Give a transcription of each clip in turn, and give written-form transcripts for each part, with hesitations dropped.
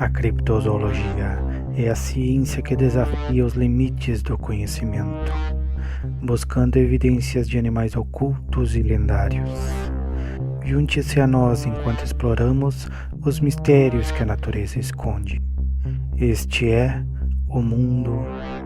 A criptozoologia é a ciência que desafia os limites do conhecimento, buscando evidências de animais ocultos e lendários. Junte-se a nós enquanto exploramos os mistérios que a natureza esconde. Este é o Mundo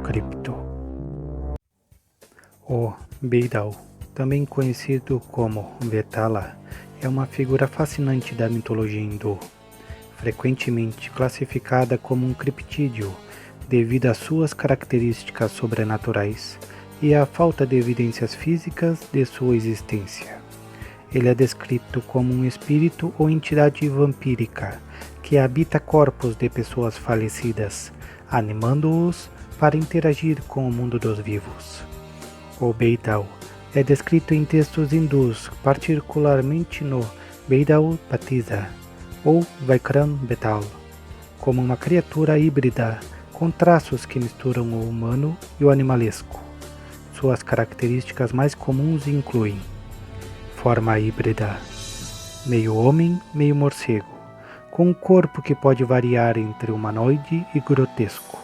Cripto. O Beidao, também conhecido como Vetala, é uma figura fascinante da mitologia hindu, frequentemente classificada como um criptídeo devido às suas características sobrenaturais e à falta de evidências físicas de sua existência. Ele é descrito como um espírito ou entidade vampírica que habita corpos de pessoas falecidas, animando-os para interagir com o mundo dos vivos. O Beidao é descrito em textos hindus, particularmente no Beidao Patisa ou Vikram Betal, como uma criatura híbrida com traços que misturam o humano e o animalesco. Suas características mais comuns incluem forma híbrida, meio homem, meio morcego, com um corpo que pode variar entre humanoide e grotesco.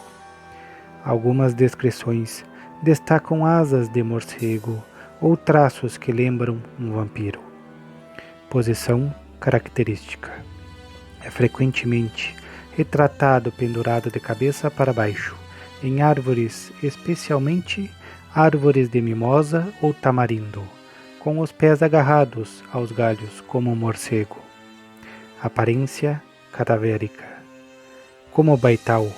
Algumas descrições destacam asas de morcego ou traços que lembram um vampiro. Posição característica. É frequentemente retratado pendurado de cabeça para baixo, em árvores, especialmente árvores de mimosa ou tamarindo, com os pés agarrados aos galhos como um morcego. Aparência cadavérica. Como o Beidao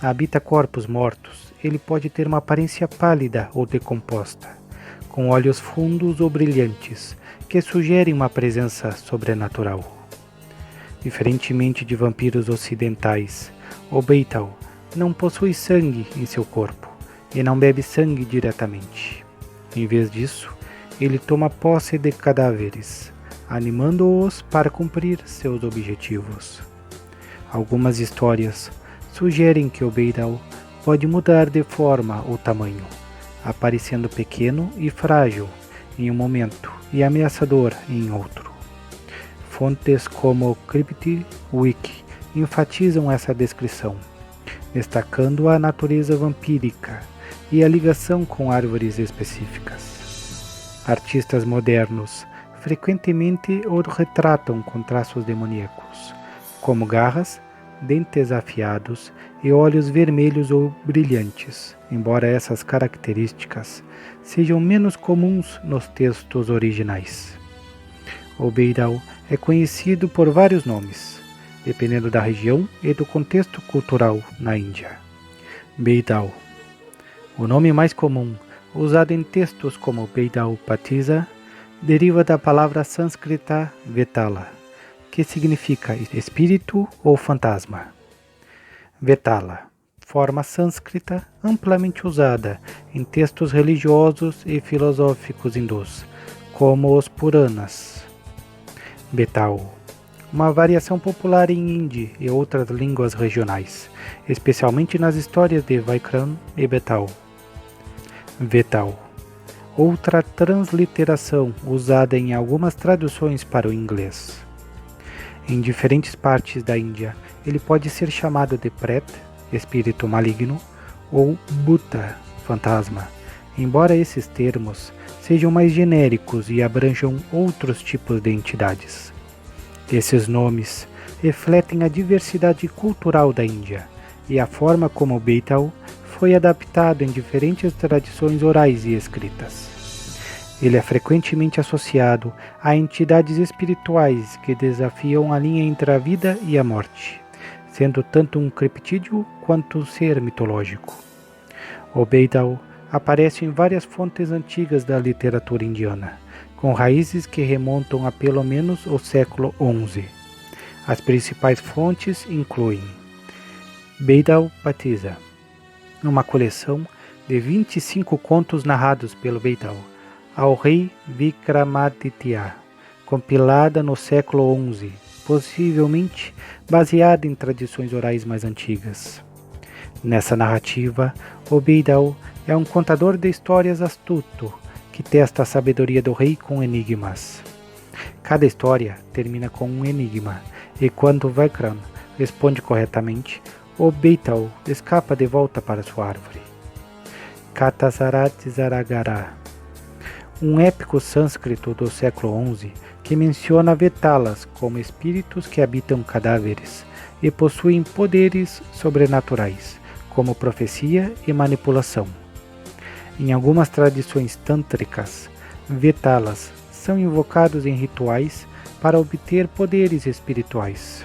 habita corpos mortos, ele pode ter uma aparência pálida ou decomposta, com olhos fundos ou brilhantes, que sugerem uma presença sobrenatural. Diferentemente de vampiros ocidentais, o Beidao não possui sangue em seu corpo e não bebe sangue diretamente. Em vez disso, ele toma posse de cadáveres, animando-os para cumprir seus objetivos. Algumas histórias sugerem que o Beidao pode mudar de forma ou tamanho, aparecendo pequeno e frágil em um momento e ameaçador em outro. Fontes como o CryptWiki enfatizam essa descrição, destacando a natureza vampírica e a ligação com árvores específicas. Artistas modernos frequentemente o retratam com traços demoníacos, como garras, dentes afiados e olhos vermelhos ou brilhantes, embora essas características sejam menos comuns nos textos originais. O Beidao é conhecido por vários nomes, dependendo da região e do contexto cultural na Índia. Beidao. O nome mais comum, usado em textos como Beidao Patisa, deriva da palavra sânscrita Vetala, que significa espírito ou fantasma. Vetala, forma sânscrita amplamente usada em textos religiosos e filosóficos hindus, como os Puranas. Betal, uma variação popular em hindi e outras línguas regionais, especialmente nas histórias de Vikram e Betal. Vetal, outra transliteração usada em algumas traduções para o inglês. Em diferentes partes da Índia, ele pode ser chamado de Pret, espírito maligno, ou Bhuta, fantasma, embora esses termos sejam mais genéricos e abranjam outros tipos de entidades. Esses nomes refletem a diversidade cultural da Índia e a forma como o Beidao foi adaptado em diferentes tradições orais e escritas. Ele é frequentemente associado a entidades espirituais que desafiam a linha entre a vida e a morte, sendo tanto um criptídeo quanto um ser mitológico. O Beidao aparece em várias fontes antigas da literatura indiana, com raízes que remontam a pelo menos o século XI. As principais fontes incluem Beidao Patisa, uma coleção de 25 contos narrados pelo Beidao ao rei Vikramaditya, compilada no século XI, possivelmente baseada em tradições orais mais antigas. Nessa narrativa, o Beidao é um contador de histórias astuto, que testa a sabedoria do rei com enigmas. Cada história termina com um enigma, e quando Vikram responde corretamente, o Beital escapa de volta para sua árvore. Katasaratsaragara, um épico sânscrito do século XI que menciona Vetalas como espíritos que habitam cadáveres e possuem poderes sobrenaturais, como profecia e manipulação. Em algumas tradições tântricas, Vetalas são invocados em rituais para obter poderes espirituais,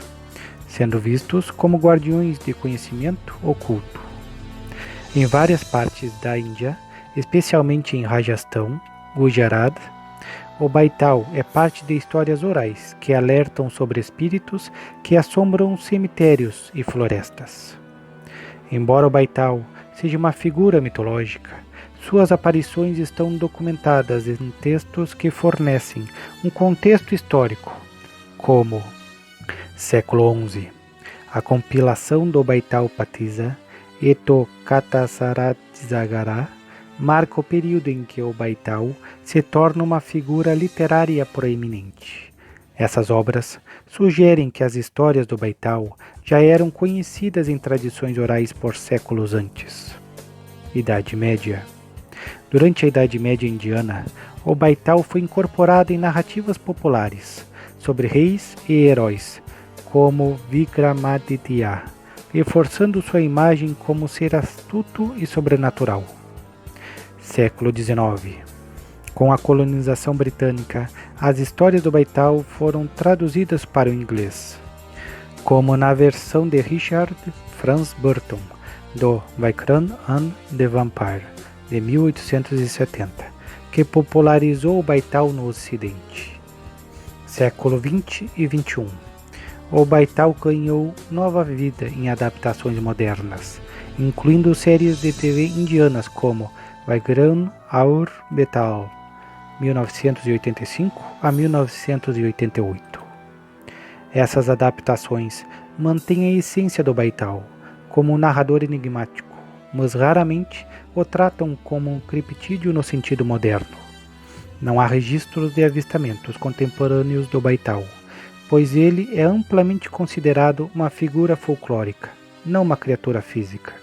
sendo vistos como guardiões de conhecimento oculto. Em várias partes da Índia, especialmente em Rajastão, Gujarat, o Baital é parte de histórias orais que alertam sobre espíritos que assombram cemitérios e florestas. Embora o Baital seja uma figura mitológica, suas aparições estão documentadas em textos que fornecem um contexto histórico, como século XI, a compilação do Baital Patisa, Eto Katasaratsagara, marca o período em que o Baital se torna uma figura literária proeminente. Essas obras sugerem que as histórias do Baital já eram conhecidas em tradições orais por séculos antes. Idade Média. Durante a Idade Média indiana, o Baital foi incorporado em narrativas populares sobre reis e heróis, como Vikramaditya, reforçando sua imagem como ser astuto e sobrenatural. Século XIX. Com a colonização britânica, as histórias do Baital foram traduzidas para o inglês, como na versão de Richard Franz Burton, do Vikram and the Vampire, de 1870, que popularizou o Baital no Ocidente. Século XX e XXI. O Baital ganhou nova vida em adaptações modernas, incluindo séries de TV indianas como Vikram Aur Betal, 1985 a 1988. Essas adaptações mantêm a essência do Baital, como um narrador enigmático, mas raramente o tratam como um criptídeo no sentido moderno. Não há registros de avistamentos contemporâneos do Baital, pois ele é amplamente considerado uma figura folclórica, não uma criatura física.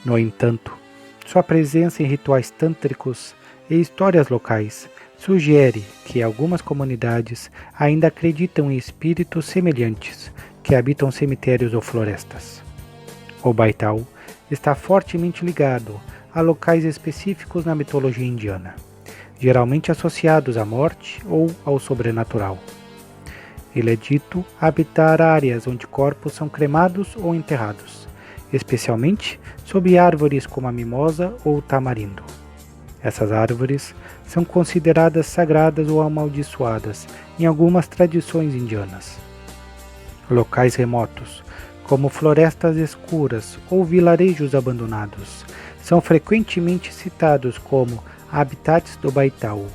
No entanto, sua presença em rituais tântricos e histórias locais sugere que algumas comunidades ainda acreditam em espíritos semelhantes que habitam cemitérios ou florestas. O Baital está fortemente ligado a locais específicos na mitologia indiana, geralmente associados à morte ou ao sobrenatural. Ele é dito habitar áreas onde corpos são cremados ou enterrados, especialmente sob árvores como a mimosa ou o tamarindo. Essas árvores são consideradas sagradas ou amaldiçoadas em algumas tradições indianas. Locais remotos, como florestas escuras ou vilarejos abandonados, são frequentemente citados como habitats do Baital,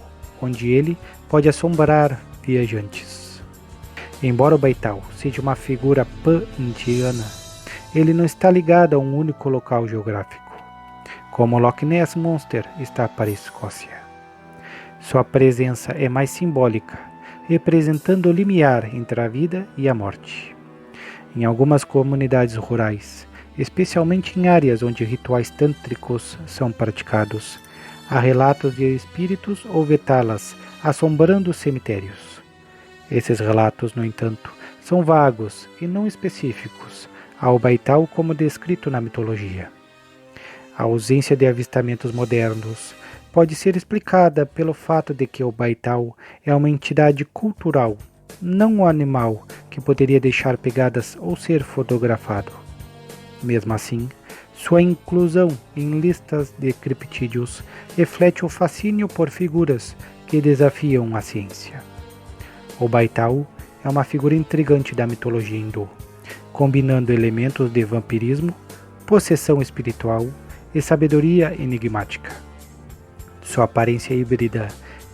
onde ele pode assombrar viajantes. Embora o Baital seja uma figura pan-indiana, ele não está ligado a um único local geográfico, como o Loch Ness Monster está para a Escócia. Sua presença é mais simbólica, representando o limiar entre a vida e a morte. Em algumas comunidades rurais, especialmente em áreas onde rituais tântricos são praticados, há relatos de espíritos ou vetalas assombrando os cemitérios. Esses relatos, no entanto, são vagos e não específicos ao Baital como descrito na mitologia. A ausência de avistamentos modernos pode ser explicada pelo fato de que o Baital é uma entidade cultural, não um animal que poderia deixar pegadas ou ser fotografado. Mesmo assim, sua inclusão em listas de criptídeos reflete o fascínio por figuras que desafiam a ciência. O Baital é uma figura intrigante da mitologia hindu, combinando elementos de vampirismo, possessão espiritual e sabedoria enigmática. Sua aparência híbrida,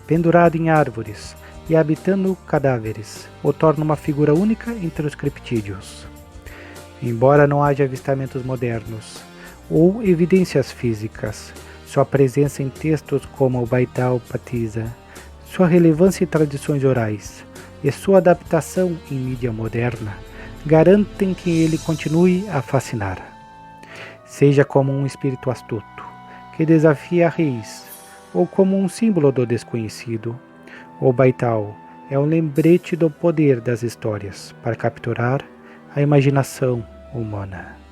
pendurado em árvores e habitando cadáveres, o torna uma figura única entre os criptídeos. Embora não haja avistamentos modernos ou evidências físicas, sua presença em textos como o Baital Patisa, sua relevância em tradições orais e sua adaptação em mídia moderna garantem que ele continue a fascinar. Seja como um espírito astuto, que desafia a raiz, ou como um símbolo do desconhecido, o Baital é um lembrete do poder das histórias para capturar a imaginação humana.